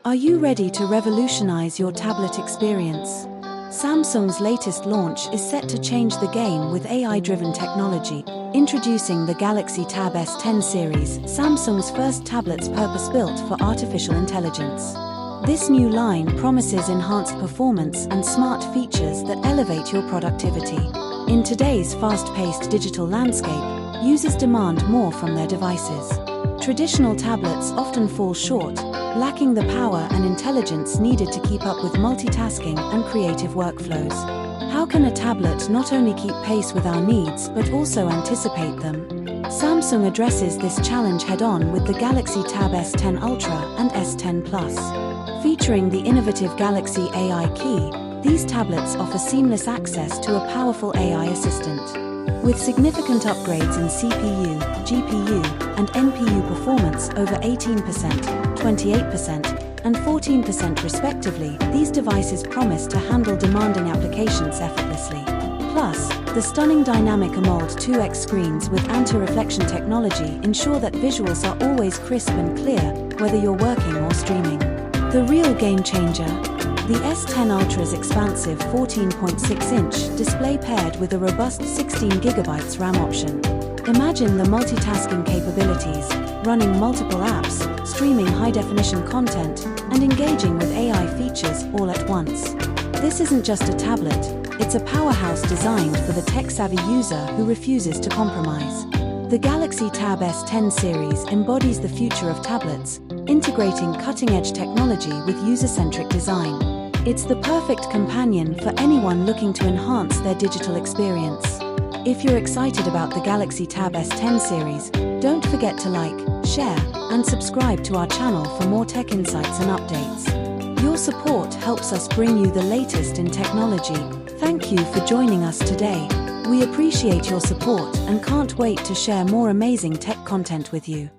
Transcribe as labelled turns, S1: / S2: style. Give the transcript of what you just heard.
S1: Are you ready to revolutionize your tablet experience? Samsung's latest launch is set to change the game with AI-driven technology. Introducing the Galaxy Tab S10 series, Samsung's first tablets purpose-built for artificial intelligence. This new line promises enhanced performance and smart features that elevate your productivity. In today's fast-paced digital landscape, users demand more from their devices. Traditional tablets often fall short, lacking the power and intelligence needed to keep up with multitasking and creative workflows. How can a tablet not only keep pace with our needs but also anticipate them? Samsung addresses this challenge head-on with the Galaxy Tab S10 Ultra and S10 Plus. Featuring the innovative Galaxy AI Key, these tablets offer seamless access to a powerful AI assistant. With significant upgrades in CPU, GPU, and NPU performance over 18%, 28%, and 14% respectively, these devices promise to handle demanding applications effortlessly. Plus, the stunning dynamic AMOLED 2X screens with anti-reflection technology ensure that visuals are always crisp and clear, whether you're working or streaming. The real game changer? The S10 Ultra's expansive 14.6-inch display paired with a robust 16GB RAM option. Imagine the multitasking capabilities, running multiple apps, streaming high-definition content, and engaging with AI features all at once. This isn't just a tablet, it's a powerhouse designed for the tech-savvy user who refuses to compromise. The Galaxy Tab S10 series embodies the future of tablets, integrating cutting-edge technology with user-centric design. It's the perfect companion for anyone looking to enhance their digital experience. If you're excited about the Galaxy Tab S10 series, don't forget to like, share, and subscribe to our channel for more tech insights and updates. Your support helps us bring you the latest in technology. Thank you for joining us today. We appreciate your support and can't wait to share more amazing tech content with you.